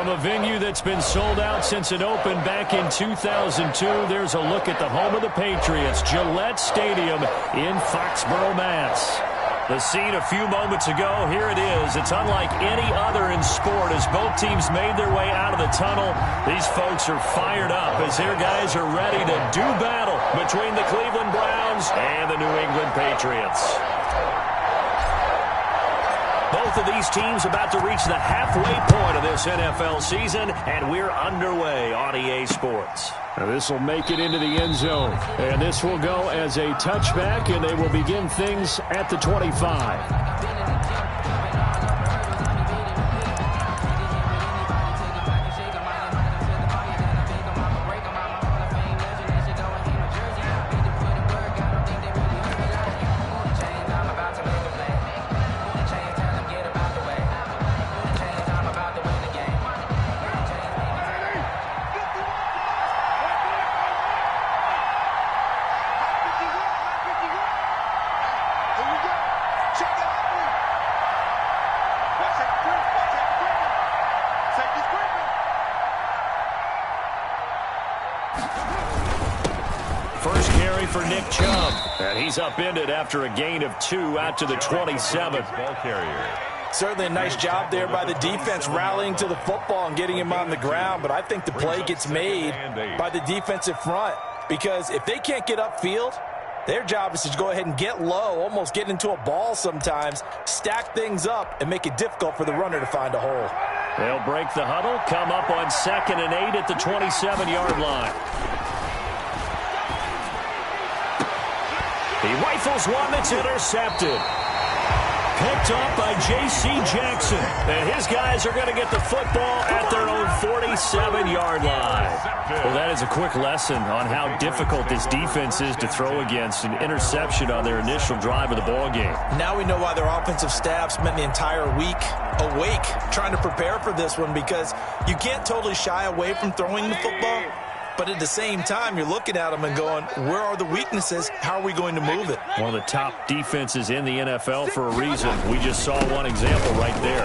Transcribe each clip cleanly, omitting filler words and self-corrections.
From a venue that's been sold out since it opened back in 2002, there's a look at the home of the Patriots, Gillette Stadium in Foxborough, Mass. The scene a few moments ago, here it is. It's unlike any other in sport as both teams made their way out of the tunnel. These folks are fired up as their guys are ready to do battle between the Cleveland Browns and the New England Patriots. Both of these teams about to reach the halfway point of this NFL season, and we're underway on EA Sports. Now this will make it into the end zone, and this will go as a touchback, and they will begin things at the 25. First carry for Nick Chubb, and he's upended after a gain of 2 out to the 27th. Ball carrier. Certainly a nice job there by the defense rallying to the football and getting him on the ground, but I think the play gets made by the defensive front because if they can't get upfield, their job is to go ahead and get low, almost get into a ball sometimes, stack things up, and make it difficult for the runner to find a hole. They'll break the huddle, come up on 2nd and 8 at the 27-yard line. He rifles one that's intercepted. Picked off by J.C. Jackson. And his guys are going to get the football at their own 47-yard line. Well, that is a quick lesson on how difficult this defense is to throw against. An interception on their initial drive of the ballgame. Now we know why their offensive staff spent the entire week awake trying to prepare for this one because you can't totally shy away from throwing the football. But at the same time, you're looking at them and going, where are the weaknesses? How are we going to move it? One of the top defenses in the NFL for a reason. We just saw one example right there.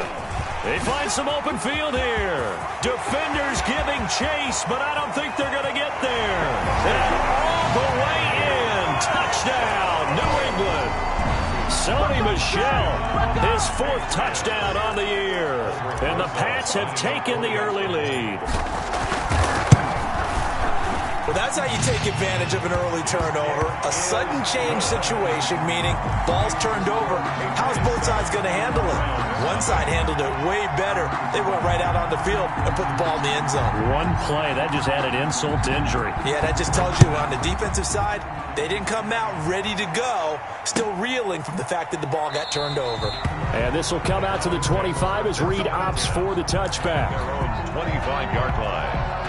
They find some open field here. Defenders giving chase, but I don't think they're going to get there. And all the way in. Touchdown, New England. Sony Michel, his 4th touchdown on the year. And the Pats have taken the early lead. Well, that's how you take advantage of an early turnover. A sudden change situation, meaning ball's turned over. How's both sides going to handle it? One side handled it way better. They went right out on the field and put the ball in the end zone. One play, that just added insult to injury. Yeah, that just tells you on the defensive side, they didn't come out ready to go, still reeling from the fact that the ball got turned over. And this will come out to the 25 as Reed opts for the touchback. 25-yard line.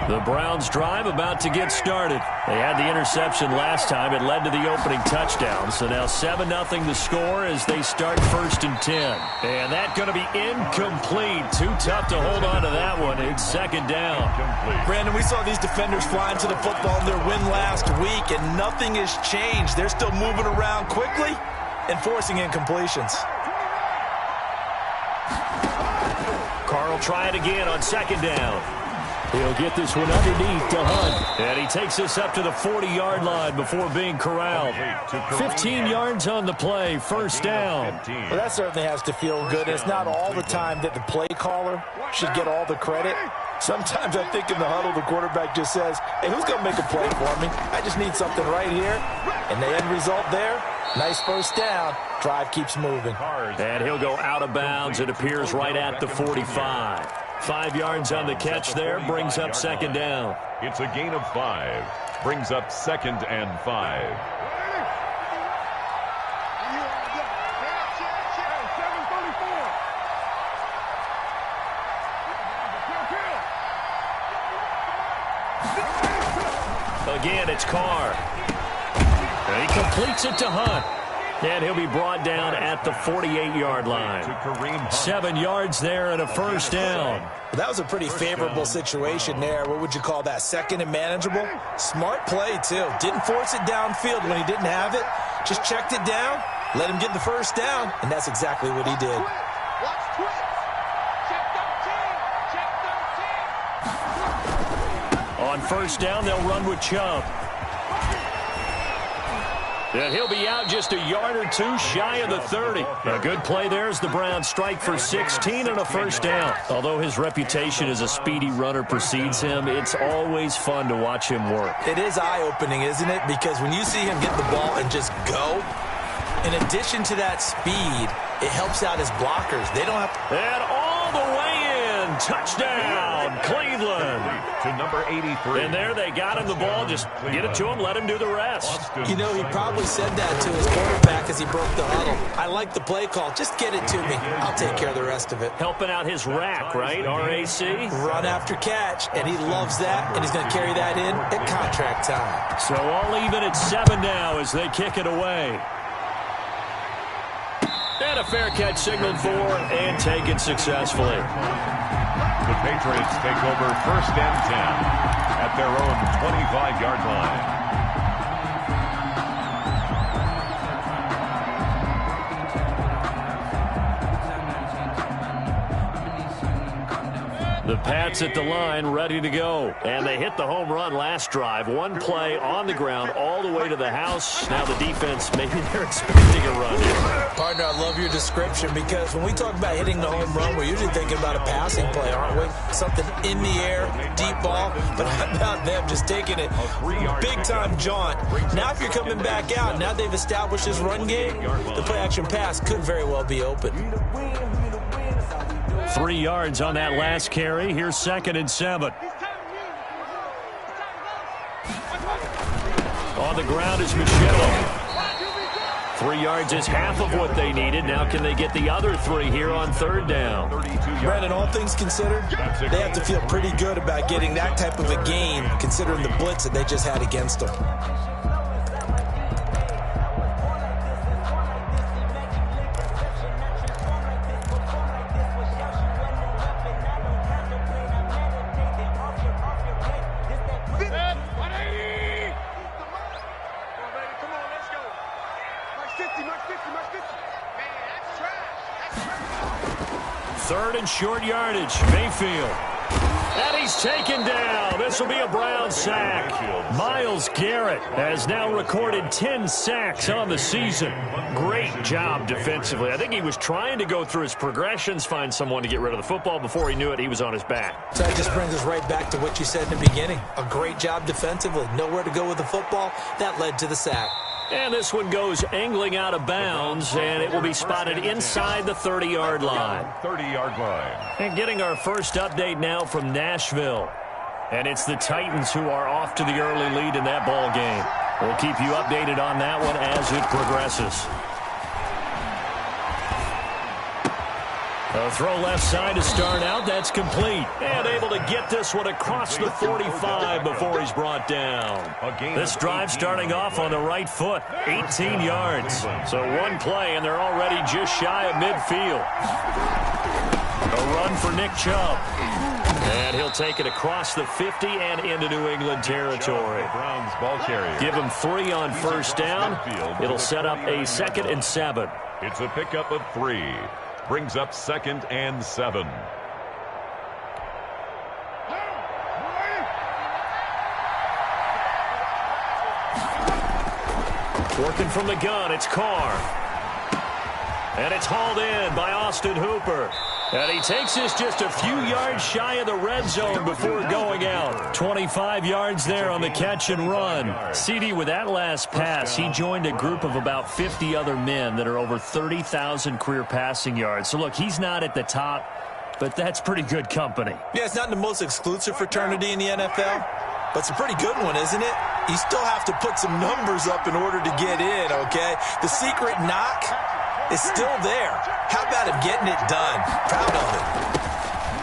The Browns drive about to get started. They had the interception last time. It led to the opening touchdown. So now 7-0 the score as they start 1st and 10. And that's going to be incomplete. Too tough to hold on to that one. It's 2nd down. Brandon, we saw these defenders flying to the football in their win last week, and nothing has changed. They're still moving around quickly and forcing incompletions. Carr will try it again on 2nd down. He'll get this one underneath to Hunt. And he takes this up to the 40-yard line before being corralled. 15 yards on the play, 1st down. Well, that certainly has to feel good. It's not all the time that the play caller should get all the credit. Sometimes I think in the huddle, the quarterback just says, hey, who's going to make a play for me? I just need something right here. And the end result there, nice 1st down. Drive keeps moving. And he'll go out of bounds. It appears right at the 45. 5 yards on the catch there, brings up 2nd down. It's a gain of 5. Brings up 2nd and 5. Again, it's Carr. And he completes it to Hunt. And he'll be brought down at the 48-yard line. 7 yards there and a first down. That was a pretty favorable situation there. What would you call that? Second and manageable? Smart play, too. Didn't force it downfield when he didn't have it. Just checked it down, let him get the first down, and that's exactly what he did. On first down, they'll run with Chubb. And he'll be out just a yard or two shy of the 30. A good play there as the Browns strike for 16 and a first down. Although his reputation as a speedy runner precedes him, it's always fun to watch him work. It is eye-opening, isn't it? Because when you see him get the ball and just go, in addition to that speed, it helps out his blockers. They don't have to... And all the way in. Touchdown, Cleveland. To number 83. And there they got him the ball. Just get it to him, let him do the rest. You know, he probably said that to his quarterback as he broke the huddle. I like the play call. Just get it to me. I'll take care of the rest of it. Helping out his rack, right? RAC? Run after catch, and he loves that, and he's going to carry that in at contract time. So all even at 7 now as they kick it away. And a fair catch signaled for and taken successfully. The Patriots take over first and 10 at their own 25-yard line. The Pats at the line, ready to go. And they hit the home run last drive. One play on the ground all the way to the house. Now the defense, maybe they're expecting a run here. Partner, I love your description because when we talk about hitting the home run, we're usually thinking about a passing play, aren't we? Something in the air, deep ball. But how about them just taking it big-time jaunt? Now if you're coming back out, now they've established this run game, the play-action pass could very well be open. 3 yards on that last carry. Here's 2nd and 7. On the ground is Michelle. 3 yards is half of what they needed. Now can they get the other 3 here on 3rd down? Brandon, all things considered, they have to feel pretty good about getting that type of a game considering the blitz that they just had against them. Short yardage, Mayfield. And he's taken down. This will be a Brown sack. Myles Garrett has now recorded 10 sacks on the season. Great job defensively. I think he was trying to go through his progressions, find someone to get rid of the football. Before he knew it, he was on his back. So that just brings us right back to what you said in the beginning. A great job defensively. Nowhere to go with the football. That led to the sack. And this one goes angling out of bounds, and it will be spotted inside the 30-yard line. 30-yard line. And getting our first update now from Nashville. And it's the Titans who are off to the early lead in that ball game. We'll keep you updated on that one as it progresses. A throw left side to start out. That's complete. And able to get this one across the 45 before he's brought down. This drive starting off on the right foot. 18 yards. So one play, and they're already just shy of midfield. A run for Nick Chubb. And he'll take it across the 50 and into New England territory. Browns ball carrier. Give him 3 on first down. It'll set up a 2nd and 7. It's a pickup of 3. Brings up 2nd and 7. Working from the gun, it's Carr. And it's hauled in by Austin Hooper. And he takes this just a few yards shy of the red zone before going out. 25 yards there on the catch and run. CD, with that last pass, he joined a group of about 50 other men that are over 30,000 career passing yards. So, look, he's not at the top, but that's pretty good company. Yeah, it's not the most exclusive fraternity in the NFL, but it's a pretty good one, isn't it? You still have to put some numbers up in order to get in, okay? The secret knock is still there. How about him getting it done? Proud of it.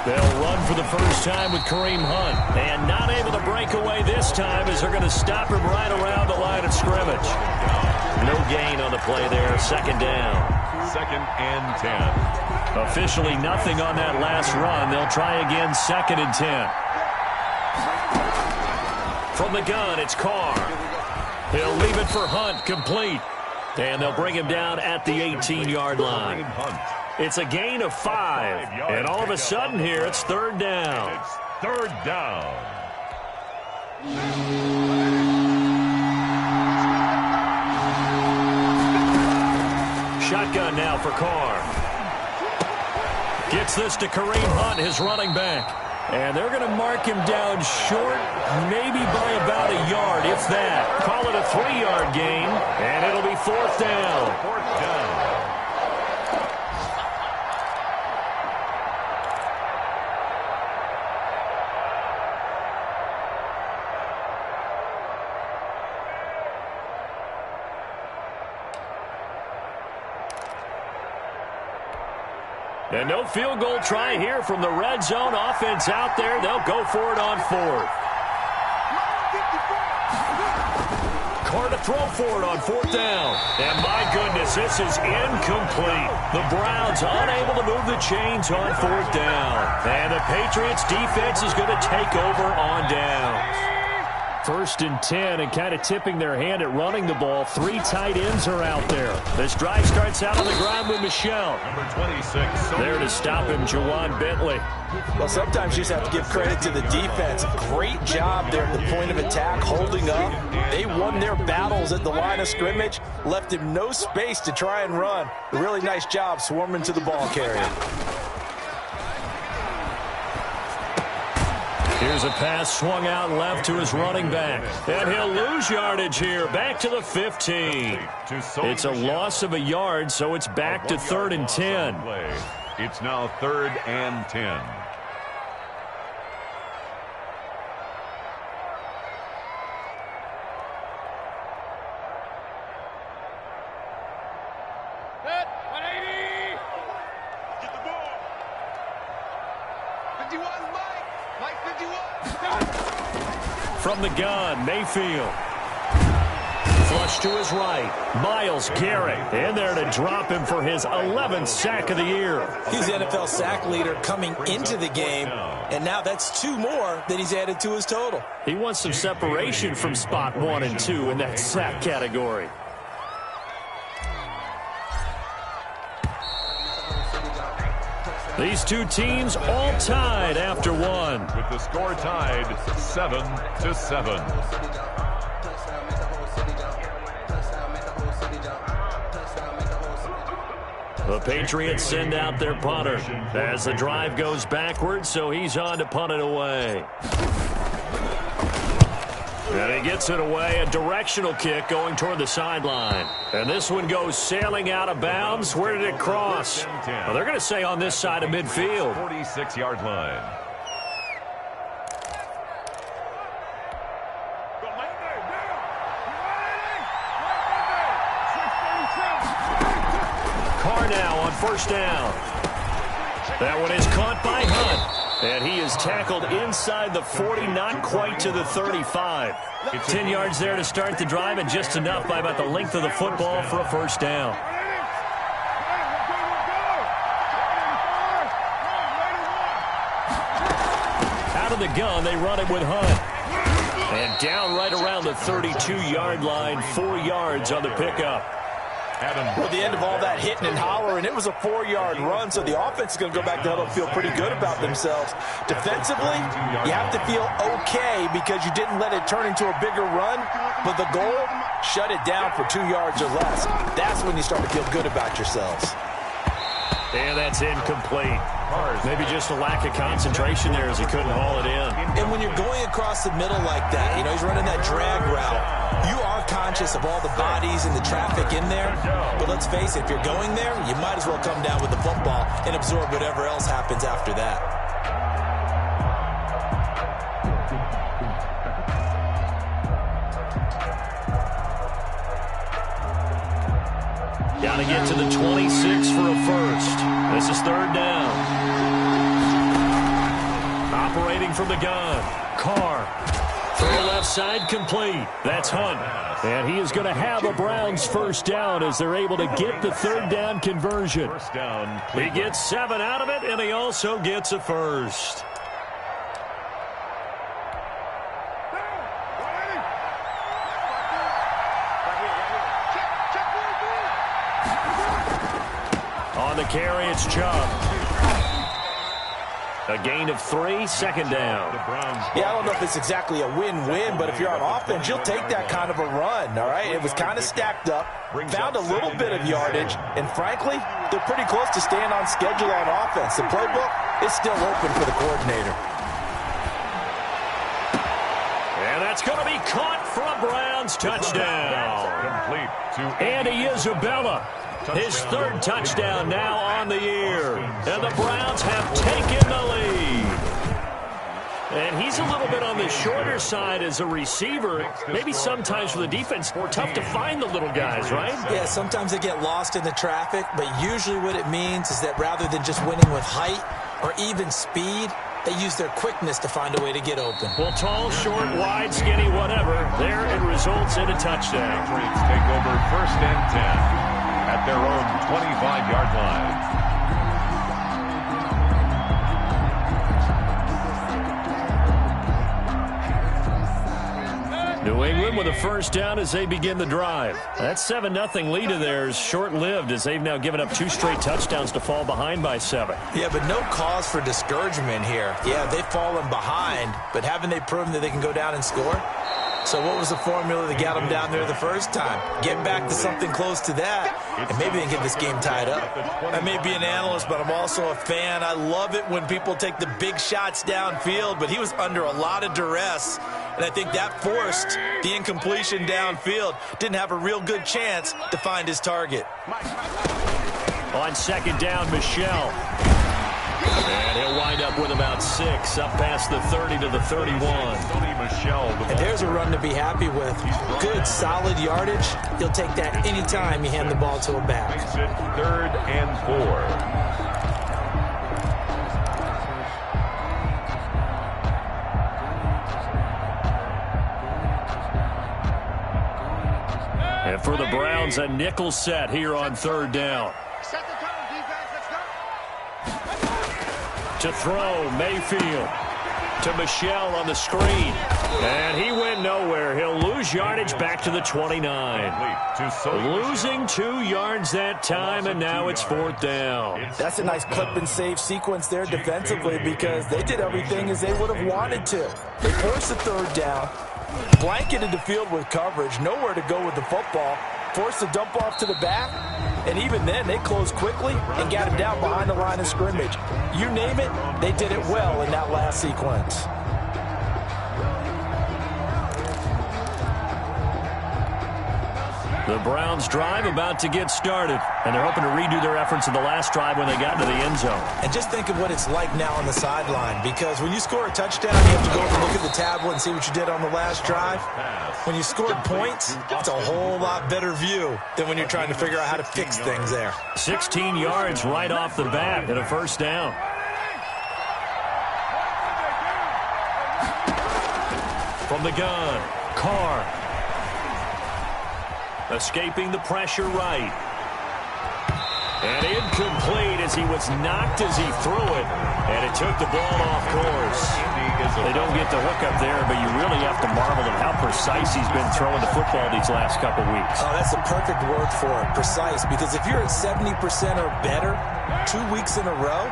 They'll run for the first time with Kareem Hunt. And not able to break away this time as they're going to stop him right around the line of scrimmage. No gain on the play there. Second down. 2nd and 10. Officially nothing on that last run. They'll try again 2nd and 10. From the gun, it's Carr. He'll leave it for Hunt, complete. And they'll bring him down at the 18-yard line. It's a gain of 5. And all of a sudden here, it's 3rd down. It's 3rd down. Shotgun now for Carr. Gets this to Kareem Hunt, his running back. And they're going to mark him down short, maybe by about a yard, if that. Call it a 3-yard gain, and it'll be 4th down. 4th down. And no field goal try here from the red zone. Offense out there. They'll go for it on 4th. Carr to throw for it on 4th down. And my goodness, this is incomplete. The Browns unable to move the chains on 4th down. And the Patriots defense is going to take over on downs. 1st and 10, and kind of tipping their hand at running the ball. 3 tight ends are out there. This drive starts out on the ground with Michel. Number 26. There to stop him, Jawan Bentley. Well, sometimes you just have to give credit to the defense. Great job there at the point of attack, holding up. They won their battles at the line of scrimmage, left him no space to try and run. A really nice job swarming to the ball carrier. Here's a pass swung out left to his running back. And he'll lose yardage here. Back to the 15. It's a loss of a yard, so it's back to 3rd and 10. It's now 3rd and 10. Set, 180. Get the ball. 51, Mike 51. From the gun, Mayfield. Flush to his right. Myles Garrett in there to drop him for his 11th sack of the year. He's the NFL sack leader coming into the game, and now that's 2 more that he's added to his total. He wants some separation from spot 1 and 2 in that sack category. These two teams all tied after 1. With the score tied 7-7. The Patriots send out their punter as the drive goes backwards, so he's on to punt it away. And he gets it away, a directional kick going toward the sideline. And this one goes sailing out of bounds. Where did it cross? Well, they're going to say on this side of midfield. 46-yard line. Carr now on 1st down. That one is caught by Hunt. And he is tackled inside the 40, not quite to the 35. 10 yards there to start the drive, and just enough by about the length of the football for a 1st down. Out of the gun, they run it with Hunt. And down right around the 32-yard line, 4 yards on the pickup. Well, the end of all that hitting and hollering, it was a 4-yard run, so the offense is going to go back to huddle and feel pretty good about themselves. Defensively, you have to feel okay because you didn't let it turn into a bigger run, but the goal, shut it down for 2 yards or less. That's when you start to feel good about yourselves. And that's incomplete. Maybe just a lack of concentration there as he couldn't haul it in. And when you're going across the middle like that, you know, he's running that drag route, you are conscious of all the bodies and the traffic in there. But let's face it, if you're going there, you might as well come down with the football and absorb whatever else happens after that. Got to get to the 26 for a first. This is 3rd down. Operating from the gun. Carr. Throw left side complete. That's Hunt. And he is going to have a Browns first down as they're able to get the third down conversion. First down. He gets 7 out of it, and he also gets a first. On the carry, it's Chubb. A gain of 3, second down. Yeah, I don't know if it's exactly a win-win, but if you're on offense, you'll take that kind of a run, all right? It was kind of stacked up, found a little bit of yardage, and frankly, they're pretty close to staying on schedule on offense. The playbook is still open for the coordinator. And that's going to be caught for a Browns touchdown. Complete to Andy Isabella. His third touchdown now on the year. And the Browns have taken the lead. And he's a little bit on the shorter side as a receiver. Maybe sometimes for the defense, more tough to find the little guys, right? Yeah, sometimes they get lost in the traffic, but usually what it means is that rather than just winning with height or even speed, they use their quickness to find a way to get open. Well, tall, short, wide, skinny, whatever. There it results in a touchdown. Patriots take over first and 10 at their own 25-yard line. New England with a first down as they begin the drive. That 7-0 lead of theirs short-lived as they've now given up 2 straight touchdowns to fall behind by 7. Yeah, but no cause for discouragement here. Yeah, they've fallen behind, but haven't they proven that they can go down and score? So what was the formula that got them down there the first time? Get back to something close to that, and maybe they can get this game tied up. I may be an analyst, but I'm also a fan. I love it when people take the big shots downfield, but he was under a lot of duress, and I think that forced the incompletion downfield. Didn't have a real good chance to find his target. On second down, Michelle. And he'll wind up with about 6, up past the 30 to the 31. And there's a run to be happy with. Good, solid yardage. He'll take that anytime you hand the ball to a back. Third and 4. And for the Browns, a nickel set here on third down. Set the tone, defense. Let's go. To throw, Mayfield. To Michelle on the screen. And he went nowhere. He'll lose yardage back to the 29. Losing 2 yards that time, and now it's fourth down. That's a nice clip and save sequence there defensively because they did everything as they would have wanted to. They forced the third down, blanketed the field with coverage, nowhere to go with the football, forced the dump off to the back, and even then they closed quickly and got him down behind the line of scrimmage. You name it, they did it well in that last sequence. The Browns drive about to get started, and they're hoping to redo their efforts in the last drive when they got into the end zone. And just think of what it's like now on the sideline, because when you score a touchdown, you have to go over and look at the tablet and see what you did on the last drive. When you scored points, it's a whole lot better view than when you're trying to figure out how to fix things there. 16 yards right off the bat and a first down. From the gun, Carr. Escaping the pressure right. And incomplete as he was knocked as he threw it. And it took the ball off course. They don't get the hook up there, but you really have to marvel at how precise he's been throwing the football these last couple weeks. Oh, that's a perfect word for it, precise. Because if you're at 70% or better 2 weeks in a row,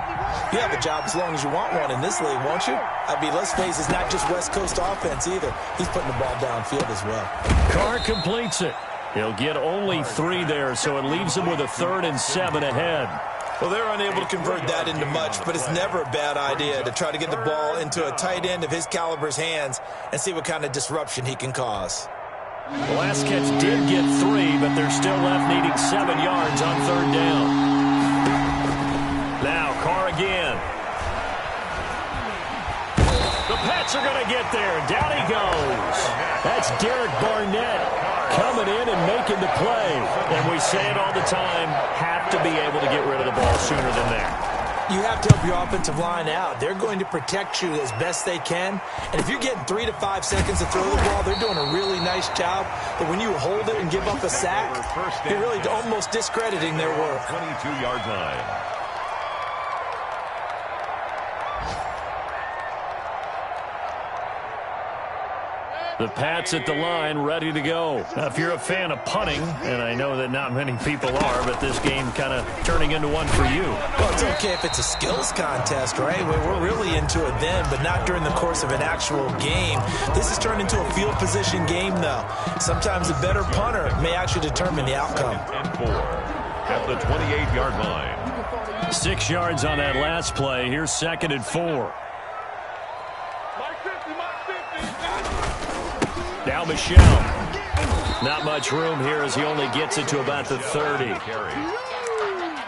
you have a job as long as you want one in this league, won't you? I mean, let's face it, it's not just West Coast offense either. He's putting the ball downfield as well. Carr completes it. He'll get only 3 there, so it leaves him with a 3rd and 7 ahead. Well, they're unable to convert that into much, but it's never a bad idea to try to get the ball into a tight end of his caliber's hands and see what kind of disruption he can cause. The last catch did get 3, but they're still left needing 7 yards on third down. Now, Carr again. The Pats are going to get there. Down he goes. That's Derek Barnett coming in and making the play. And we say it all the time, have to be able to get rid of the ball sooner than that. You have to help your offensive line out. They're going to protect you as best they can. And if you're getting 3 to 5 seconds to throw the ball, they're doing a really nice job. But when you hold it and give up a sack, you're really almost discrediting their work. 22-yard line. The Pats at the line, ready to go. Now, if you're a fan of punting, and I know that not many people are, but this game kind of turning into one for you. Well, it's okay if it's a skills contest, right? We're really into it then, but not during the course of an actual game. This has turned into a field position game, though. Sometimes a better punter may actually determine the outcome. And 4 at the 28-yard line. 6 yards on that last play. Here's 2nd and 4. Now Michelle. Not much room here as he only gets it to about the 30.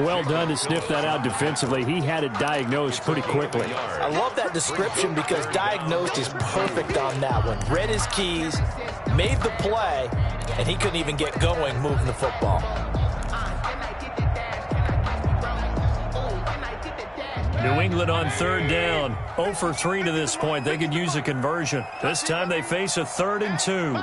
Well done to sniff that out defensively. He had it diagnosed pretty quickly. I love that description because diagnosed is perfect on that one. Read his keys, made the play, and he couldn't even get going moving the football. New England on 3rd down. 0 for 3 to this point. They could use a conversion. This time they face a 3rd and 2.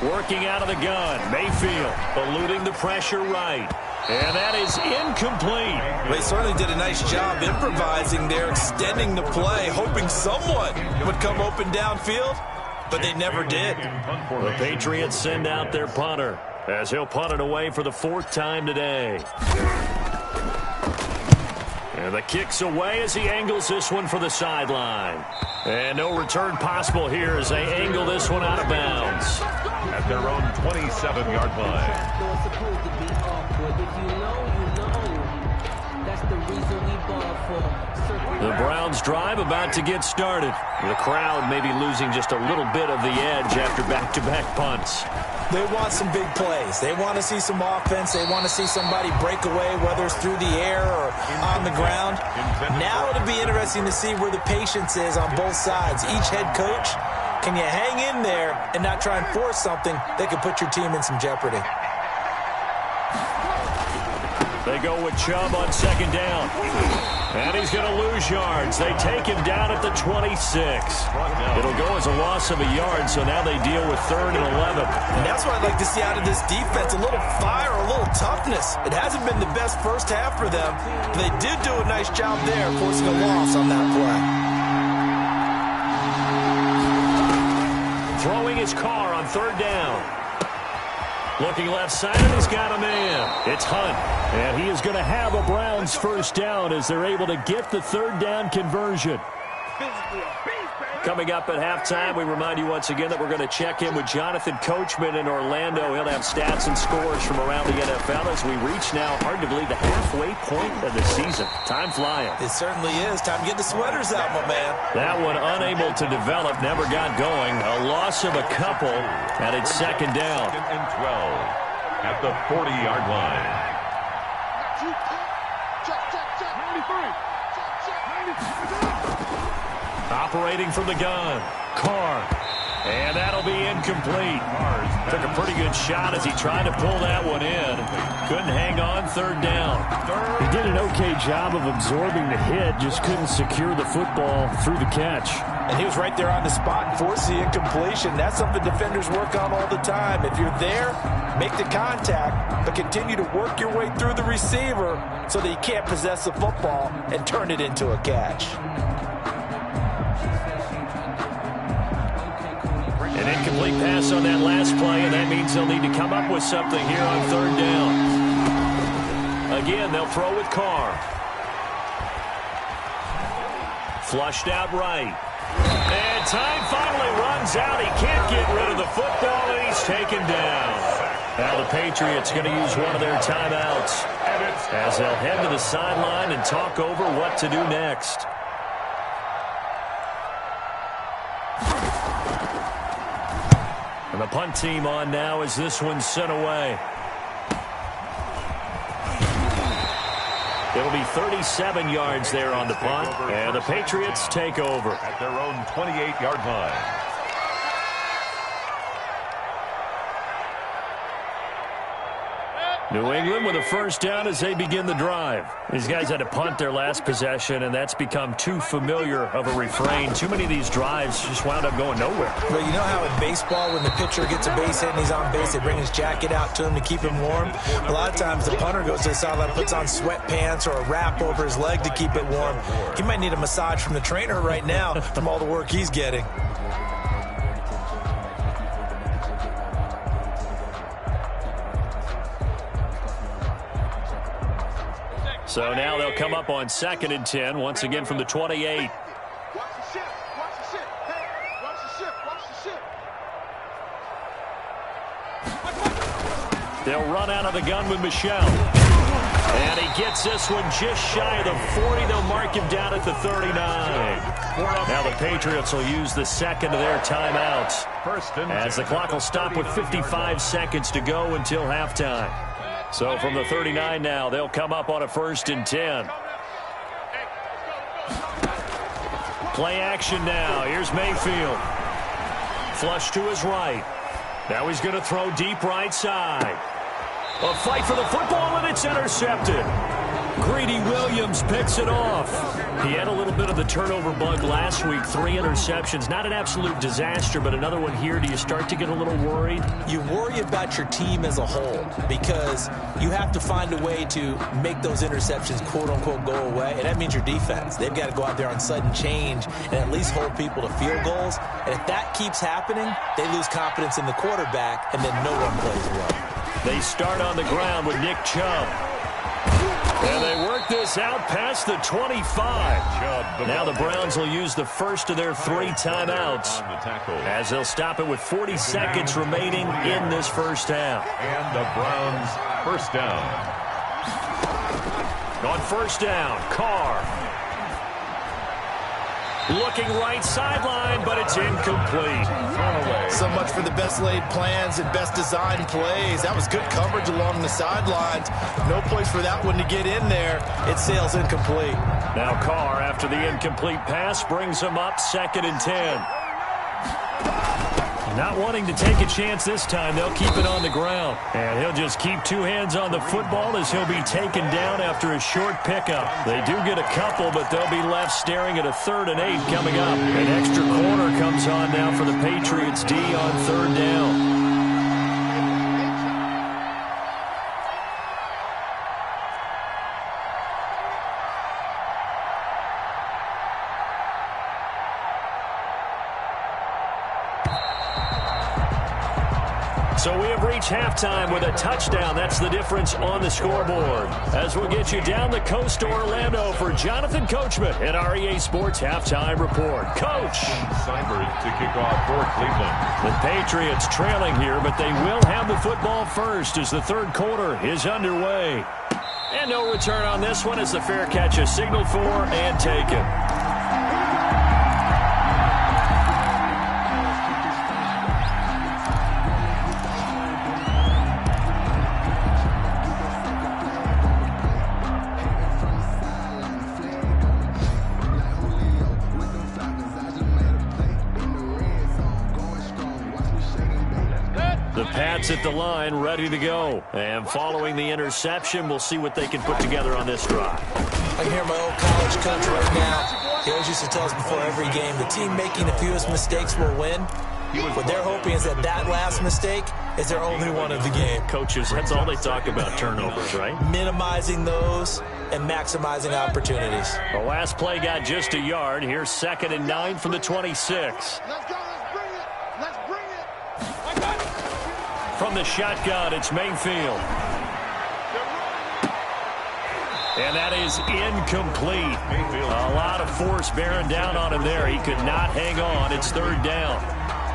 Working out of the gun. Mayfield eluding the pressure right. And that is incomplete. They certainly did a nice job improvising there, extending the play, hoping someone would come open downfield, but they never did. The Patriots send out their punter as he'll punt it away for the 4th time today. And the kick's away as he angles this one for the sideline. And no return possible here as they angle this one out of bounds. At their own 27-yard line. The Browns drive about to get started. The crowd may be losing just a little bit of the edge after back-to-back punts. They want some big plays. They want to see some offense. They want to see somebody break away, whether it's through the air or on the ground. Now it'll be interesting to see where the patience is on both sides. Each head coach, can you hang in there and not try and force something that could put your team in some jeopardy? They go with Chubb on 2nd down. And he's going to lose yards. They take him down at the 26. It'll go as a loss of a yard, so now they deal with 3rd and 11. And that's what I'd like to see out of this defense, a little fire, a little toughness. It hasn't been the best first half for them, but they did do a nice job there, forcing a loss on that play. Throwing his car on 3rd down. Looking left side, and he's got a man. It's Hunt. And he is going to have a Browns first down as they're able to get the 3rd down conversion. Coming up at halftime, we remind you once again that we're going to check in with Jonathan Coachman in Orlando. He'll have stats and scores from around the NFL as we reach now, hard to believe, the halfway point of the season. Time flying. It certainly is. Time to get the sweaters out, my man. That one unable to develop, never got going. A loss of a couple, and it's 2nd down. 2nd and 12 at the 40-yard line. Operating from the gun, Carr. And that'll be incomplete. Took a pretty good shot as he tried to pull that one in. Couldn't hang on 3rd down. He did an okay job of absorbing the hit, just couldn't secure the football through the catch. And he was right there on the spot and forced the incompletion. That's something defenders work on all the time. If you're there, make the contact, but continue to work your way through the receiver so that you can't possess the football and turn it into a catch. An incomplete pass on that last play, and that means they'll need to come up with something here on 3rd down. Again, they'll throw with Carr. Flushed out right. And time finally runs out. He can't get rid of the football, and he's taken down. Now the Patriots going to use one of their timeouts as they'll head to the sideline and talk over what to do next. And the punt team on now as this one's sent away. It'll be 37 yards there on the punt, and the Patriots take over. At their own 28-yard line. New England with a first down as they begin the drive. These guys had to punt their last possession, and that's become too familiar of a refrain. Too many of these drives just wound up going nowhere. Well, you know how in baseball, when the pitcher gets a base hit and he's on base, they bring his jacket out to him to keep him warm? A lot of times the punter goes to the sideline, puts on sweatpants or a wrap over his leg to keep it warm. He might need a massage from the trainer right now from all the work he's getting. So now they'll come up on 2nd and 10, once again from the 28. Watch the ship. Watch the ship. Hey, watch the ship. Watch the ship. They'll run out of the gun with Michel. And he gets this one just shy of the 40. They'll mark him down at the 39. Now the Patriots will use the second of their timeouts, as the clock will stop with 55 seconds to go until halftime. So from the 39 now, they'll come up on a 1st and 10. Play action now. Here's Mayfield. Flush to his right. Now he's going to throw deep right side. A fight for the football, and it's intercepted. Greedy Williams picks it off. He had a little bit of the turnover bug last week. 3 interceptions. Not an absolute disaster, but another one here. Do you start to get a little worried? You worry about your team as a whole because you have to find a way to make those interceptions, quote-unquote, go away, and that means your defense. They've got to go out there on sudden change and at least hold people to field goals. And if that keeps happening, they lose confidence in the quarterback, and then no one plays well. They start on the ground with Nick Chubb. And they work this out past the 25. Now the Browns will use the first of their 3 timeouts, as they'll stop it with 40 seconds remaining in this first half. And the Browns first down. On first down, Carr. Looking right sideline, but it's incomplete. So much for the best laid plans and best designed plays. That was good coverage along the sidelines. No place for that one to get in there. It sails incomplete. Now Carr, after the incomplete pass, brings him up 2nd and 10. Not wanting to take a chance this time, they'll keep it on the ground. And he'll just keep 2 hands on the football as he'll be taken down after a short pickup. They do get a couple, but they'll be left staring at a 3rd and 8 coming up. An extra corner comes on now for the Patriots D on 3rd down. So we have reached halftime with a touchdown. That's the difference on the scoreboard. As we'll get you down the coast to Orlando for Jonathan Coachman and our EA Sports Halftime Report. Coach. Cybers to kick off for Cleveland. The Patriots trailing here, but they will have the football first as the 3rd quarter is underway. And no return on this one as the fair catch is signaled for and taken. The Pats at the line, ready to go. And following the interception, we'll see what they can put together on this drive. I hear my old college coach right now. He always used to tell us before every game, the team making the fewest mistakes will win. What they're hoping is that that last mistake is their only one of the game. Coaches, that's all they talk about, turnovers, right? Minimizing those and maximizing opportunities. The last play got just a yard. Here's 2nd and 9 from the 26. Let's go. Let's bring it. Let's bring it. From the shotgun, it's Mayfield. And that is incomplete. A lot of force bearing down on him there. He could not hang on. It's 3rd down.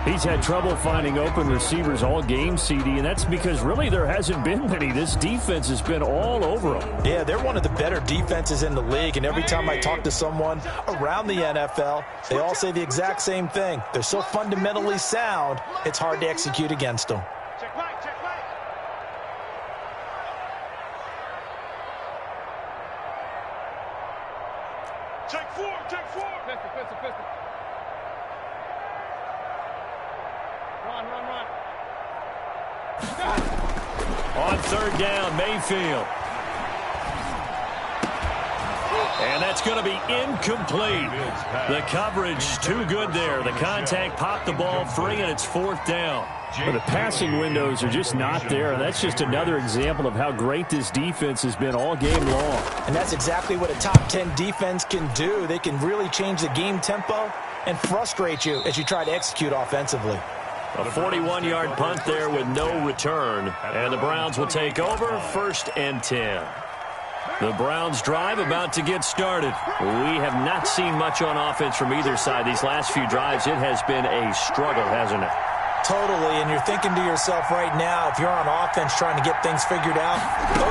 He's had trouble finding open receivers all game, CD, and that's because really there hasn't been many. This defense has been all over them. Yeah, they're one of the better defenses in the league, and every time I talk to someone around the NFL, they all say the exact same thing. They're so fundamentally sound, it's hard to execute against them. Check right. Check right. Take 4. Take 4. Pistol. Run. On third down, Mayfield. And that's going to be incomplete. The coverage too good there. The contact popped the ball free, and it's fourth down. But the passing windows are just not there, and that's just another example of how great this defense has been all game long. And that's exactly what a top 10 defense can do. They can really change the game tempo and frustrate you as you try to execute offensively. A 41-yard punt there with no return. And the Browns will take over, 1st and 10. The Browns drive about to get started. We have not seen much on offense from either side these last few drives. It has been a struggle, hasn't it? Totally, and you're thinking to yourself right now, if you're on offense trying to get things figured out,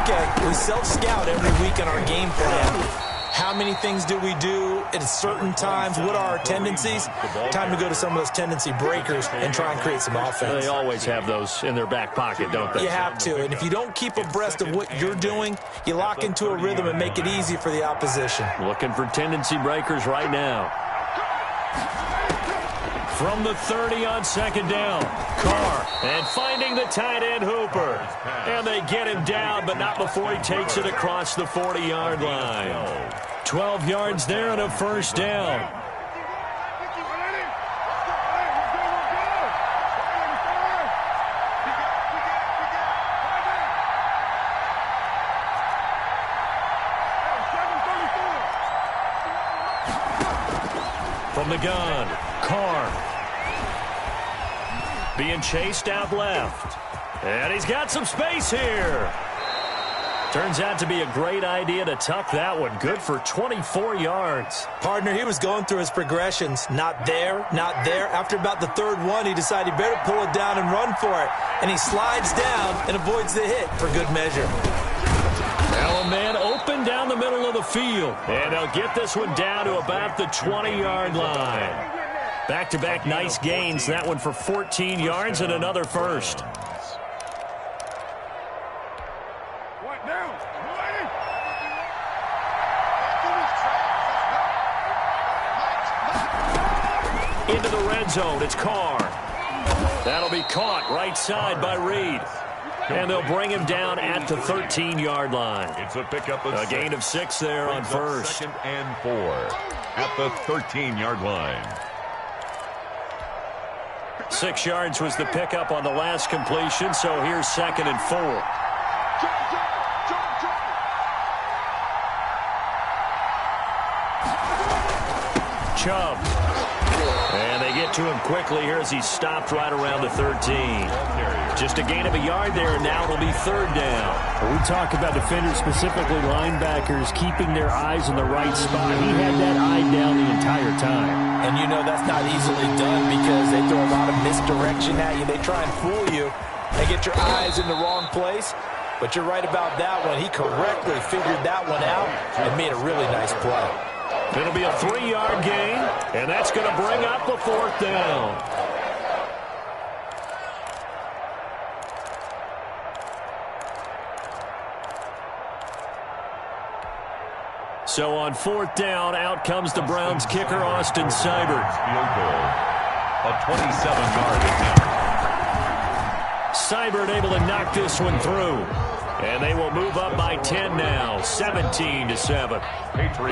okay, we self-scout every week in our game plan. How many things do we do at certain times? What are our tendencies? Time to go to some of those tendency breakers and try and create some offense. They always have those in their back pocket, don't they? You have to, and if you don't keep abreast of what you're doing, you lock into a rhythm and make it easy for the opposition. Looking for tendency breakers right now. From the 30 on 2nd down, Carr, and finding the tight end Hooper. And they get him down, but not before he takes it across the 40-yard line. 12 yards there and a 1st down. From the gun, Carr. Being chased out left. And he's got some space here. Turns out to be a great idea to tuck that one. Good for 24 yards. Partner, he was going through his progressions. Not there, not there. After about the 3rd one, he decided he better pull it down and run for it. And he slides down and avoids the hit for good measure. Now a man open down the middle of the field. And they'll get this one down to about the 20-yard line. Back-to-back nice gains. That one for 14 yards and another 1st. Into the red zone. It's Carr. That'll be caught right side by Reed. And they'll bring him down at the 13-yard line. It's a pickup of a gain of 6 there on 1st. 2nd and 4 at the 13-yard line. 6 yards was the pickup on the last completion, so here's 2nd and 4. Chubb. And they get to him quickly here as he stopped right around the 13. Just a gain of a yard there, and now it'll be 3rd down. When we talk about defenders, specifically linebackers, keeping their eyes in the right spot. He had that eye down the entire time. And you know that's not easily done because they throw a lot of misdirection at you. They try and fool you. They get your eyes in the wrong place. But you're right about that one. He correctly figured that one out and made a really nice play. It'll be a 3-yard gain, and that's going to bring up the 4th down. So on 4th down, out comes the Browns kicker, Austin Seibert. Field goal. A 27-yard attempt. Seibert able to knock this one through. And they will move up by 10 now, 17-7.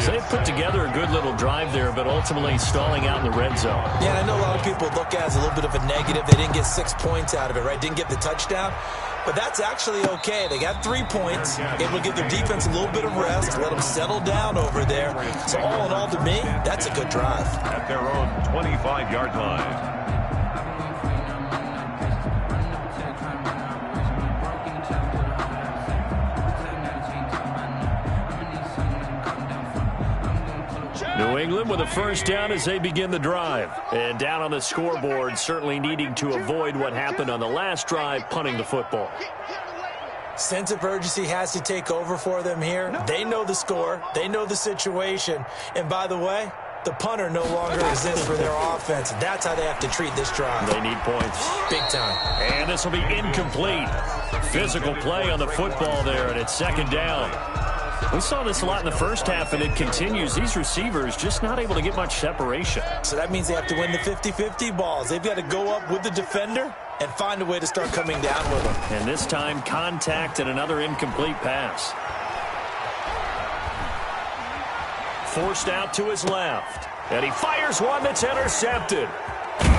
So they've put together a good little drive there, but ultimately stalling out in the red zone. Yeah, I know a lot of people look at it as a little bit of a negative. They didn't get 6 points out of it, right? Didn't get the touchdown. But that's actually okay. They got 3 points. Able to give their defense a little bit of rest, let them settle down over there. So all in all, to me, that's a good drive. At their own 25-yard line. New England with a 1st down as they begin the drive. And down on the scoreboard, certainly needing to avoid what happened on the last drive, punting the football. Sense of urgency has to take over for them here. They know the score. They know the situation. And by the way, the punter no longer exists for their offense. That's how they have to treat this drive. They need points. Big time. And this will be incomplete. Physical play on the football there, and it's 2nd down. We saw this a lot in the first half, and it continues. These receivers just not able to get much separation. So that means they have to win the 50-50 balls. They've got to go up with the defender and find a way to start coming down with them. And this time, contact and another incomplete pass. Forced out to his left. And he fires one that's intercepted.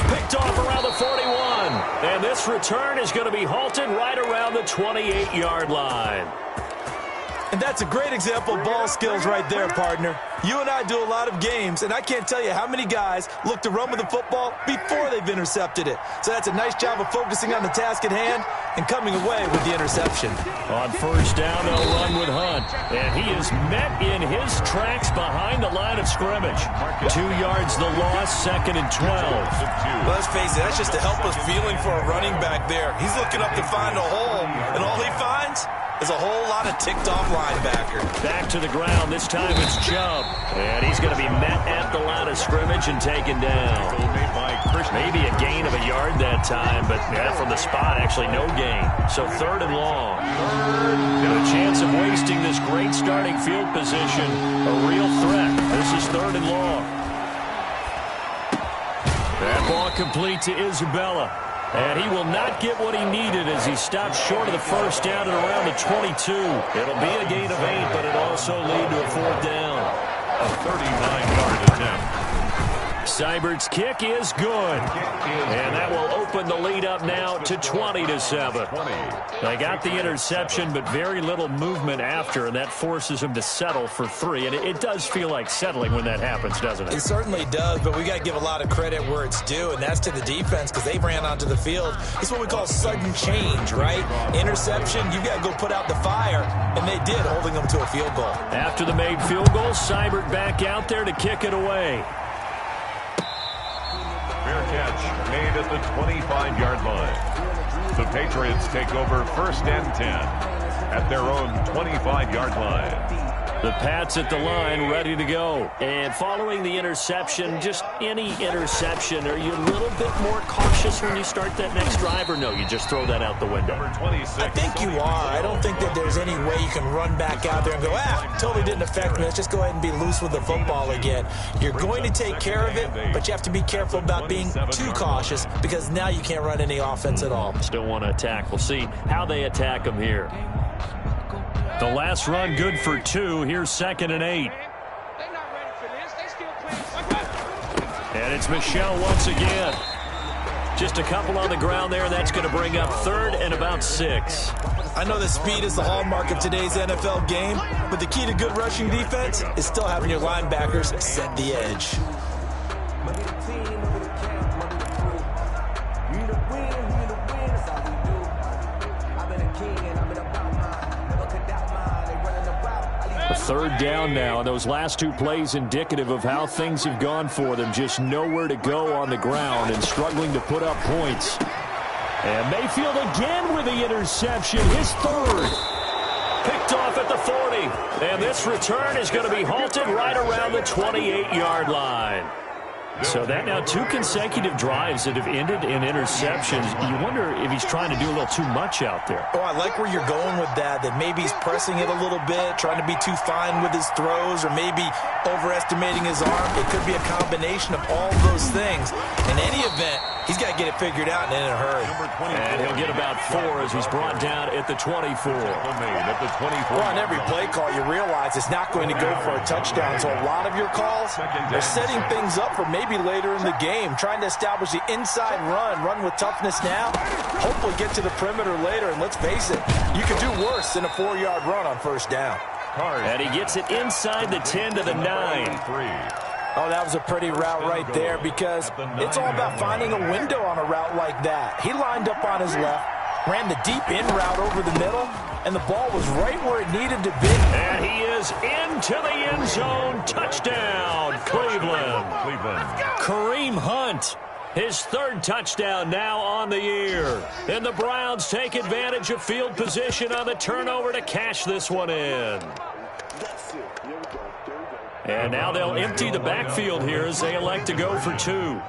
Picked off around the 41. And this return is going to be halted right around the 28-yard line. And that's a great example of ball skills right there, partner. You and I do a lot of games, and I can't tell you how many guys look to run with the football before they've intercepted it. So that's a nice job of focusing on the task at hand and coming away with the interception. On first down, they'll run with Hunt. And he is met in his tracks behind the line of scrimmage. 2 yards the loss, 2nd and 12. Well, let's face it, that's just a helpless feeling for a running back there. He's looking up to find a hole, and all he finds is a whole lot of ticked-off linebacker. Back to the ground. This time it's Chubb. And he's going to be met at the line of scrimmage and taken down. Maybe a gain of a yard that time, but from the spot, actually no gain. So 3rd and long. And a chance of wasting this great starting field position. A real threat. This is 3rd and long. That ball complete to Isabella. And he will not get what he needed as he stops short of the first down at around the 22. It'll be a gain of 8, but it'll also lead to a 4th down. A 39-yard attempt. Seibert's kick is good. And that will open the lead up now to 20-7. They got the interception, but very little movement after, and that forces him to settle for 3. And it does feel like settling when that happens, doesn't it? It certainly does, but we got to give a lot of credit where it's due, and that's to the defense because they ran onto the field. It's what we call sudden change, right? Interception, you got to go put out the fire, and they did, holding them to a field goal. After the made field goal, Seibert back out there to kick it away. Fair catch made at the 25-yard line. The Patriots take over 1st and 10 at their own 25-yard line. The Pats at the line, ready to go. And following the interception, just any interception, are you a little bit more cautious when you start that next drive, or no, you just throw that out the window? I think you are. I don't think that there's any way you can run back out there and go, totally didn't affect me. Let's just go ahead and be loose with the football again. You're going to take care of it, but you have to be careful about being too cautious because now you can't run any offense at all. Still want to attack. We'll see how they attack them here. The last run good for 2. Here's 2nd and 8. And it's Michel once again. Just a couple on the ground there. That's going to bring up 3rd and about 6. I know that speed is the hallmark of today's NFL game, but the key to good rushing defense is still having your linebackers set the edge. Third down now, and those last 2 plays indicative of how things have gone for them. Just nowhere to go on the ground and struggling to put up points. And Mayfield again with the interception, his 3rd. Picked off at the 40. And this return is going to be halted right around the 28-yard line. So that now 2 consecutive drives that have ended in interceptions. You wonder if he's trying to do a little too much out there. Oh, I like where you're going with that maybe he's pressing it a little bit, trying to be too fine with his throws, or maybe overestimating his arm. It could be a combination of all those things. In any event, he's got to get it figured out and in a hurry. And he'll get about 4 as he's brought down at the 24. Well, on every play call, you realize it's not going to go for a touchdown. So a lot of your calls are setting things up for maybe later in the game, trying to establish the inside run with toughness now, hopefully get to the perimeter later, and let's face it, you could do worse than a 4-yard run on first down. And he gets it inside the 10 to the 9. Oh, that was a pretty route right there because it's all about finding a window on a route like that. He lined up on his left, ran the deep in route over the middle, and the ball was right where it needed to be. And he is into the end zone. Touchdown, Cleveland. Kareem Hunt, his 3rd touchdown now on the year. And the Browns take advantage of field position on the turnover to cash this one in. And now they'll empty the backfield here as they elect to go for 2.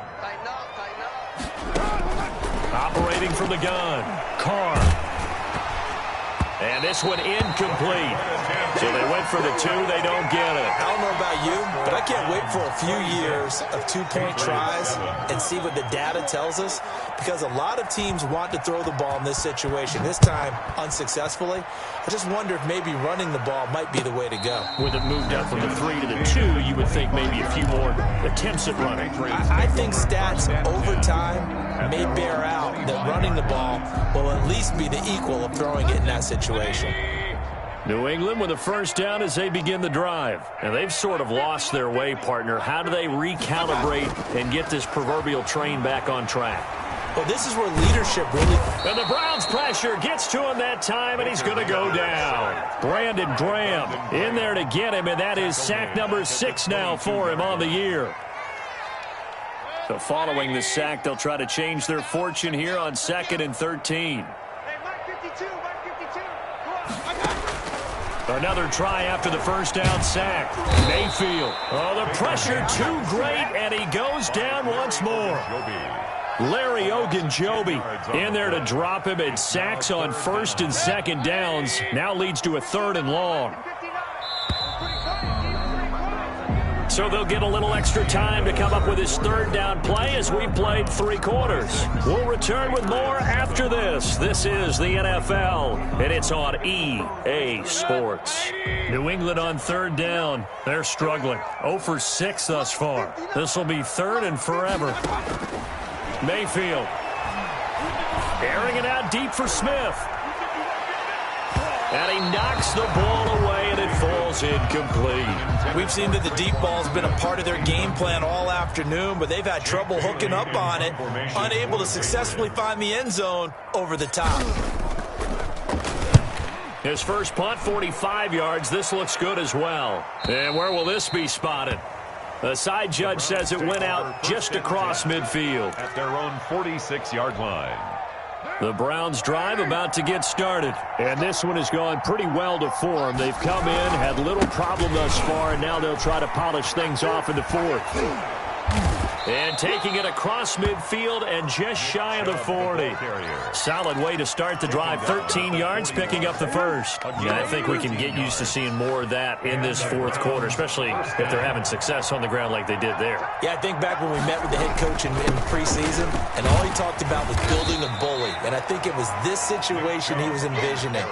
Operating from the gun, Carr. And this one incomplete. So they went for the 2. They don't get it. I don't know about you, but I can't wait for a few years of 2-point tries and see what the data tells us, because a lot of teams want to throw the ball in this situation, this time unsuccessfully. I just wonder if maybe running the ball might be the way to go. With it moved up from the 3 to the 2, you would think maybe a few more attempts at running. I think stats over time may bear out that running the ball will at least be the equal of throwing it in that situation. New England with a first down as they begin the drive. And they've sort of lost their way, partner. How do they recalibrate and get this proverbial train back on track? Well, this is where leadership really... And the Browns pressure gets to him that time, and he's going to go down. Brandon Graham in there to get him, and that is sack number 6 now for him on the year. So following the sack, they'll try to change their fortune here on 2nd and 13. Another try after the first down sack. Mayfield. Oh, the pressure too great, and he goes down once more. Larry Ogunjobi in there to drop him, and sacks on 1st and 2nd downs. Now leads to a 3rd and long. So they'll get a little extra time to come up with his 3rd down play as we've played 3 quarters. We'll return with more after this. This is the NFL, and it's on EA Sports. New England on 3rd down. They're struggling. 0 for 6 thus far. This will be 3rd and forever. Mayfield. Airing it out deep for Smith. And he knocks the ball away, and it falls incomplete. We've seen that the deep ball's been a part of their game plan all afternoon, but they've had trouble hooking up on it, unable to successfully find the end zone over the top. His first punt, 45 yards. This looks good as well. And where will this be spotted? The side judge says it went out just across midfield. At their own 46-yard line. The Browns drive about to get started. And this one has gone pretty well to form. They've come in, had little problem thus far, and now they'll try to polish things off in the 4th. And taking it across midfield and just shy of the 40. Solid way to start the drive. 13 yards, picking up the first. Yeah, I think we can get used to seeing more of that in this 4th quarter, especially if they're having success on the ground like they did there. Yeah, I think back when we met with the head coach in preseason, and all he talked about was building a bully. And I think it was this situation he was envisioning.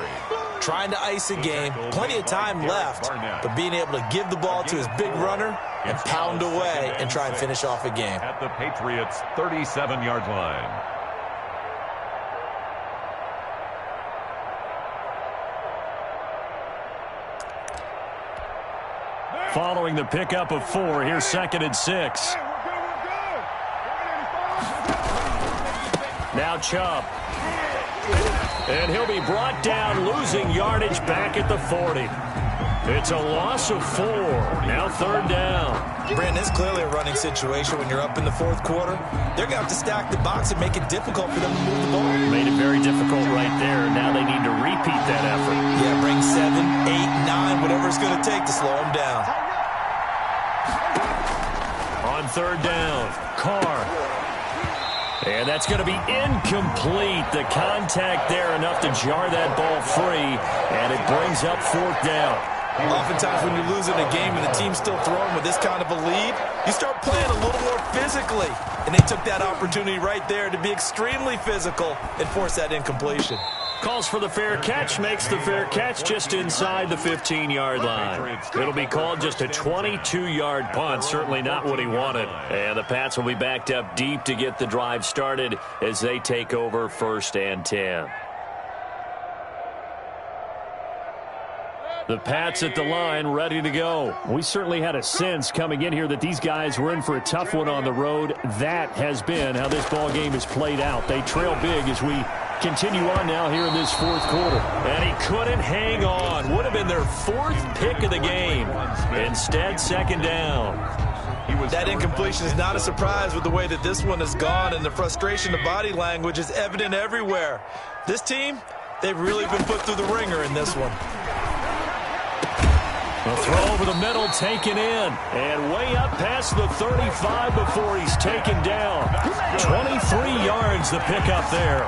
Trying to ice a game, plenty of time left, but being able to give the ball to his big runner and pound away and try and finish off a game. At the Patriots' 37-yard line. Following the pickup of 4, here's 2nd and 6. Now Chubb. And he'll be brought down, losing yardage back at the 40. It's a loss of 4. Now 3rd down. Brandon, it's clearly a running situation when you're up in the 4th quarter. They're going to have to stack the box and make it difficult for them to move the ball. Made it very difficult right there. Now they need to repeat that effort. Yeah, bring 7, 8, 9, whatever it's going to take to slow them down. On 3rd down, Carr. And that's going to be incomplete. The contact there enough to jar that ball free, and it brings up 4th down. Oftentimes when you're losing a game and the team's still throwing with this kind of a lead, you start playing a little more physically. And they took that opportunity right there to be extremely physical and force that incompletion. Calls for the fair catch, makes the fair catch just inside the 15-yard line. It'll be called just a 22-yard punt, certainly not what he wanted. And the Pats will be backed up deep to get the drive started as they take over 1st and 10. The Pats at the line, ready to go. We certainly had a sense coming in here that these guys were in for a tough one on the road. That has been how this ball game has played out. They trail big as we continue on now here in this 4th quarter. And he couldn't hang on. Would have been their 4th pick of the game. Instead, 2nd down. That incompletion is not a surprise with the way that this one has gone, and the frustration of body language is evident everywhere. This team, they've really been put through the ringer in this one. A throw over the middle, taken in, and way up past the 35 before he's taken down. 23 yards the pickup there.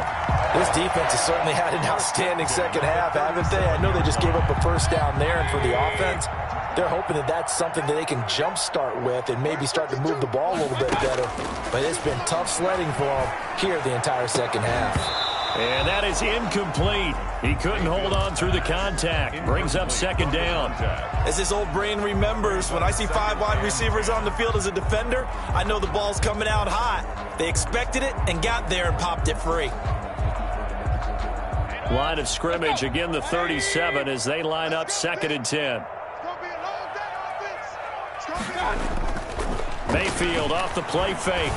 This defense has certainly had an outstanding second half, haven't they? I know they just gave up a first down there, and for the offense, they're hoping that that's something that they can jumpstart with and maybe start to move the ball a little bit better. But it's been tough sledding for them here the entire second half. And that is incomplete. He couldn't hold on through the contact. Brings up second down. As his old brain remembers, when I see 5 wide receivers on the field as a defender, I know the ball's coming out hot. They expected it and got there and popped it free. Line of scrimmage, again the 37 as they line up 2nd and 10. Mayfield off the play fake.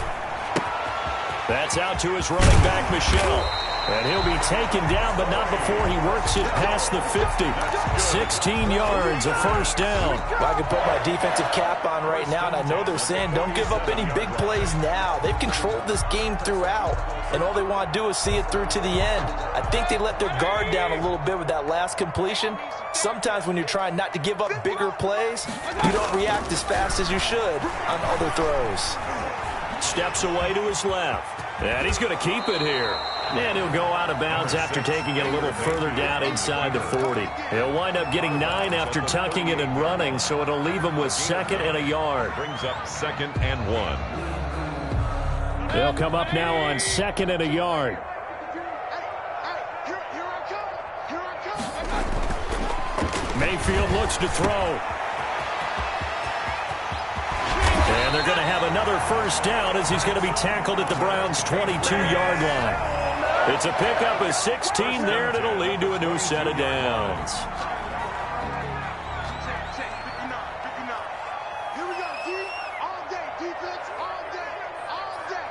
That's out to his running back, Michel. And he'll be taken down, but not before he works it past the 50. 16 yards, a first down. Well, I can put my defensive cap on right now, and I know they're saying don't give up any big plays now. They've controlled this game throughout, and all they want to do is see it through to the end. I think they let their guard down a little bit with that last completion. Sometimes when you're trying not to give up bigger plays, you don't react as fast as you should on other throws. Steps away to his left. And he's going to keep it here. And he'll go out of bounds after taking it a little further down inside the 40. He'll wind up getting 9 after tucking it and running, so it'll leave him with 2nd and a yard. Brings up 2nd and 1. They'll come up now on 2nd and a yard. Mayfield looks to throw. And they're going to have another first down as he's going to be tackled at the Browns' 22-yard line. It's a pickup of 16 there, and it'll lead to a new set of downs. Here we go, D. All day. Defense, all day. All day.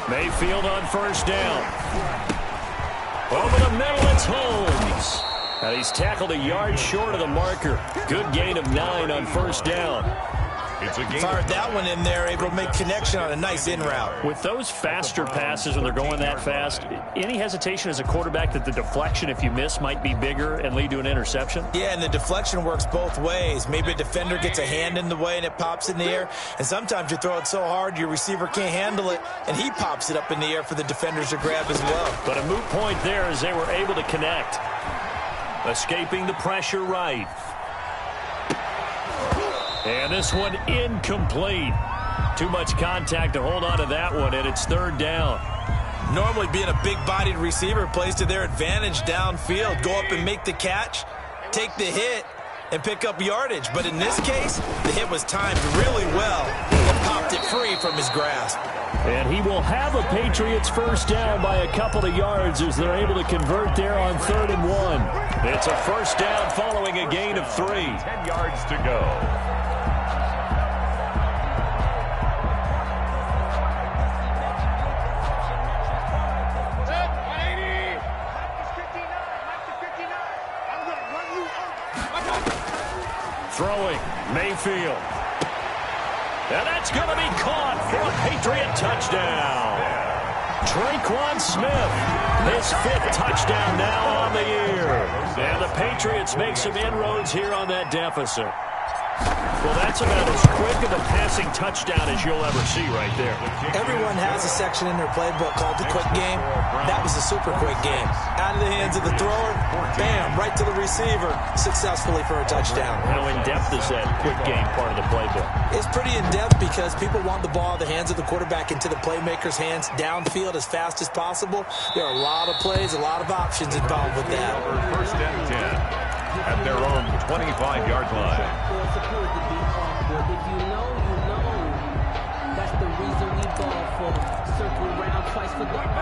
Mayfield on first down. Over the middle, it's Holmes. And he's tackled a yard short of the marker. Good gain of 9 on first down. It's a game. Fired that one in there, able to make connection on a nice in route. With those faster passes when they're going that fast, any hesitation as a quarterback that the deflection, if you miss, might be bigger and lead to an interception? Yeah, and the deflection works both ways. Maybe a defender gets a hand in the way and it pops in the air. And sometimes you throw it so hard your receiver can't handle it, and he pops it up in the air for the defenders to grab as well. But a moot point there as they were able to connect. Escaping the pressure right. And this one incomplete. Too much contact to hold on to that one, and it's 3rd down. Normally being a big-bodied receiver plays to their advantage downfield. Go up and make the catch, take the hit, and pick up yardage. But in this case, the hit was timed really well and popped it free from his grasp. And he will have a Patriots first down by a couple of yards as they're able to convert there on 3rd and 1. It's a first down following a gain of 3. 10 yards to go. Throwing, Mayfield. And that's going to be caught for a Patriot touchdown. Traquan Smith, his 5th touchdown now on the year. And the Patriots make some inroads here on that deficit. Well, that's about as quick of a passing touchdown as you'll ever see right there. Everyone has a section in their playbook called the quick game. That was a super quick game. Out of the hands of the thrower, bam, right to the receiver, successfully for a touchdown. How in-depth is that quick game part of the playbook? It's pretty in-depth because people want the ball in the hands of the quarterback into the playmaker's hands downfield as fast as possible. There are a lot of plays, a lot of options involved with that. First and 10 at their own 25-yard line.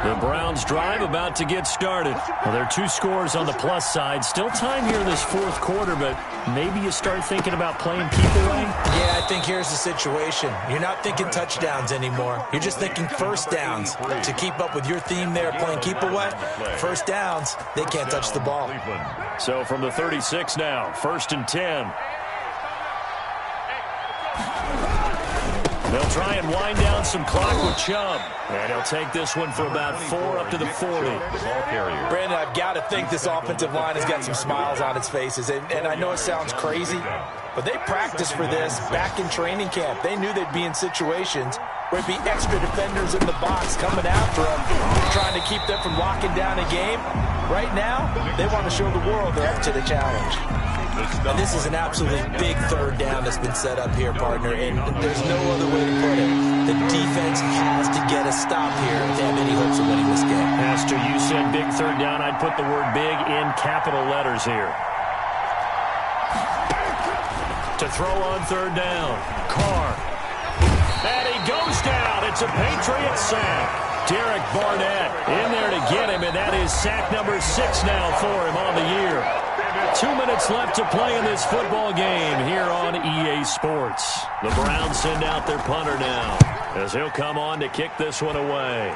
The Browns drive about to get started. Well, there are 2 scores on the plus side. Still time here in this 4th quarter, but maybe you start thinking about playing keep away? Yeah, I think here's the situation. You're not thinking touchdowns anymore. You're just thinking first downs. To keep up with your theme there, playing keep away, first downs, they can't touch the ball. So from the 36 now, 1st and 10. They'll try and wind down some clock with Chubb. And he'll take this one for about 4 up to the 40. Brandon, I've got to think this offensive line has got some smiles on its faces. And I know it sounds crazy, but they practiced for this back in training camp. They knew they'd be in situations where it'd be extra defenders in the box coming after them, trying to keep them from locking down a game. Right now, they want to show the world they're up to the challenge. And this is an absolutely big third down that's been set up here, partner, and there's no other way to put it. The defense has to get a stop here if they have any hopes of winning this game. Pastor, you said big third down. I'd put the word big in capital letters here. To throw on third down, Carr. And he goes down. It's a Patriots sack. Derek Barnett in there to get him, and that is sack number 6 now for him on the year. 2 minutes left to play in this football game here on EA Sports. The Browns send out their punter now as he'll come on to kick this one away.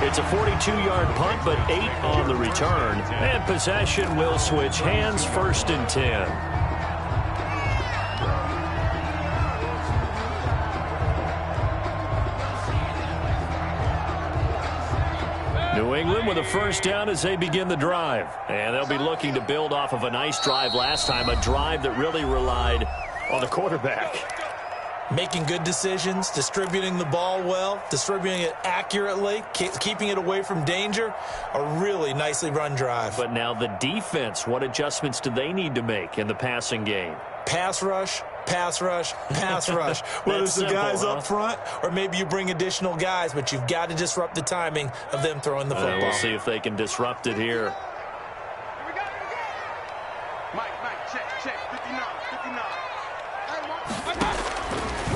It's a 42-yard punt, but 8 on the return. And possession will switch hands, 1st and 10. New England with a first down as they begin the drive. And they'll be looking to build off of a nice drive last time, a drive that really relied on the quarterback. Making good decisions, distributing the ball well, distributing it accurately, keeping it away from danger. A really nicely run drive. But now the defense, what adjustments do they need to make in the passing game? Pass rush, pass rush, pass rush. Whether it's the guys up front or maybe you bring additional guys, but you've got to disrupt the timing of them throwing the football. We'll see if they can disrupt it here. Mike, check, 59.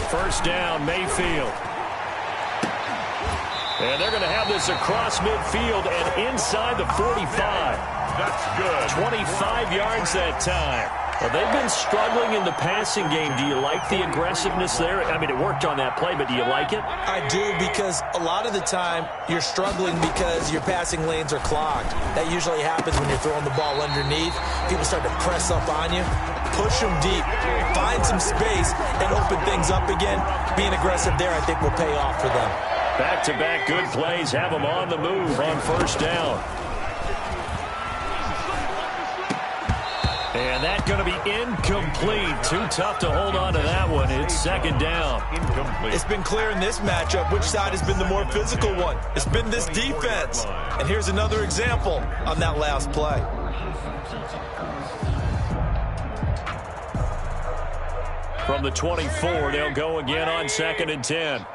First down, Mayfield. And they're going to have this across midfield and inside the 45. That's good. 25 yards that time. Well, they've been struggling in the passing game. Do you like the aggressiveness there? I mean, it worked on that play, but do you like it? I do, because a lot of the time you're struggling because your passing lanes are clogged. That usually happens when you're throwing the ball underneath. People start to press up on you. Push them deep. Find some space and open things up again. Being aggressive there, I think, will pay off for them. Back-to-back good plays have them on the move on first down. And that's going to be incomplete. Too tough to hold on to that one. It's second down. Incomplete. It's been clear in this matchup which side has been the more physical one. It's been this defense. And here's another example on that last play. From the 24, they'll go again on 2nd and 10.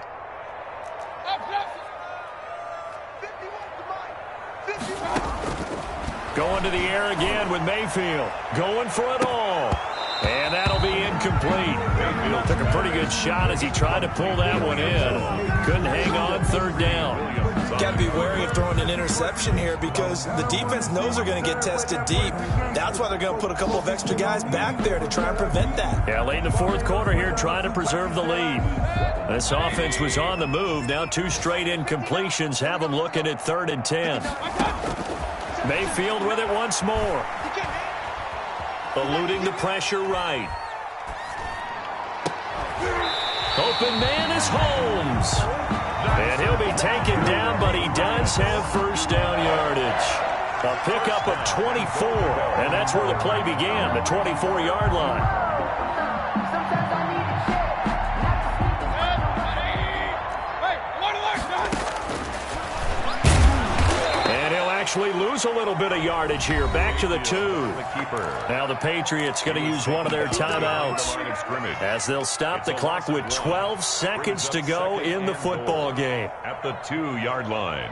Going to the air again with Mayfield. Going for it all. And that'll be incomplete. Mayfield took a pretty good shot as he tried to pull that one in. Couldn't hang on third down. Got to be wary of throwing an interception here because the defense knows they're going to get tested deep. That's why they're going to put a couple of extra guys back there to try and prevent that. Yeah, late in the fourth quarter here, trying to preserve the lead. This offense was on the move. Now 2 straight incompletions have them looking at 3rd and 10. Mayfield with it once more. Eluding the pressure right. Open man is Holmes. And he'll be taken down, but he does have first down yardage. A pickup of 24, and that's where the play began, the 24-yard line. Actually lose a little bit of yardage here. Back to the 2. Now the Patriots going to use one of their timeouts as they'll stop the clock with 12 seconds to go in the football game. At the 2-yard line.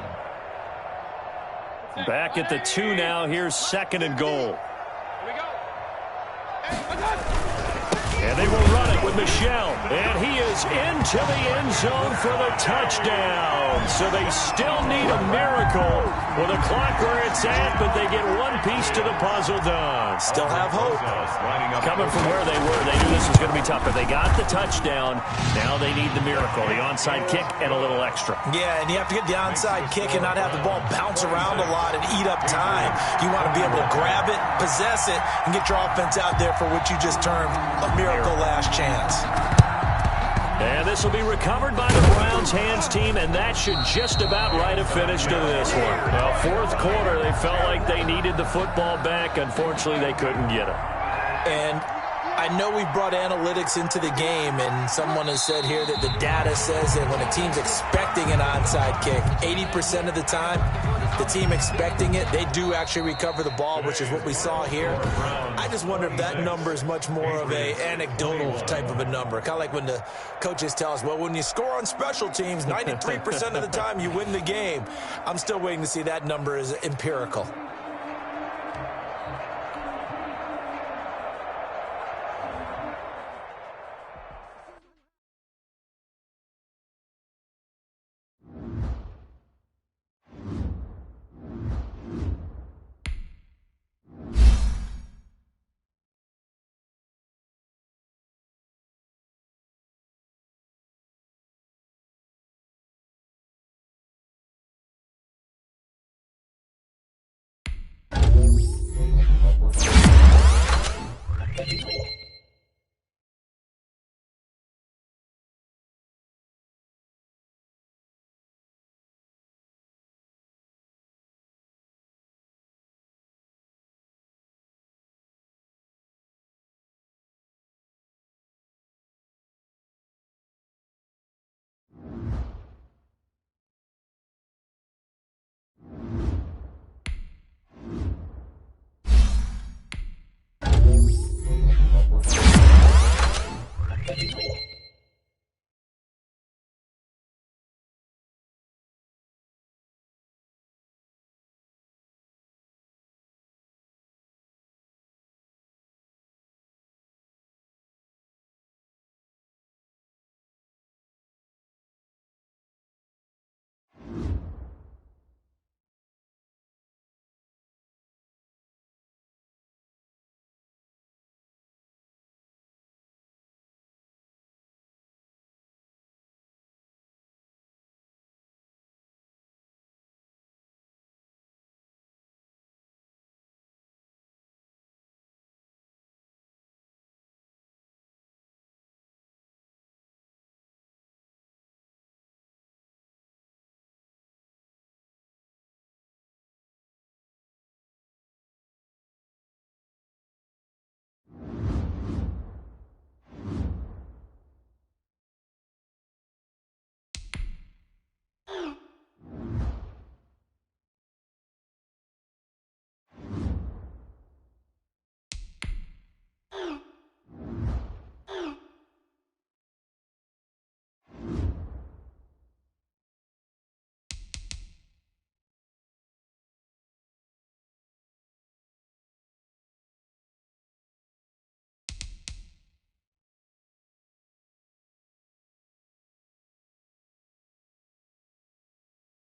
Back at the 2 now. Here's 2nd and goal. And they will run it with Michel. And he is into the end zone for the touchdown. So they still need a miracle with a clock where it's at, but they get one piece to the puzzle done. Still have hope. Coming from where they were, they knew this was going to be tough. But they got the touchdown. Now they need the miracle, the onside kick and a little extra. Yeah, and you have to get the onside kick and not have the ball bounce around a lot and eat up time. You want to be able to grab it, possess it, and get your offense out there for what you just termed a miracle last chance. And this will be recovered by the Browns hands team, and that should just about write a finish to this one. Well, fourth quarter, they felt like they needed the football back. Unfortunately, they couldn't get it. And I know we brought analytics into the game, and someone has said here that the data says that when a team's expecting an onside kick, 80% of the time, the team expecting it, they do actually recover the ball, which is what we saw here. I just wonder if that number is much more of a anecdotal type of a number. Kind of like when the coaches tell us, well, when you score on special teams, 93% of the time you win the game. I'm still waiting to see that number is empirical.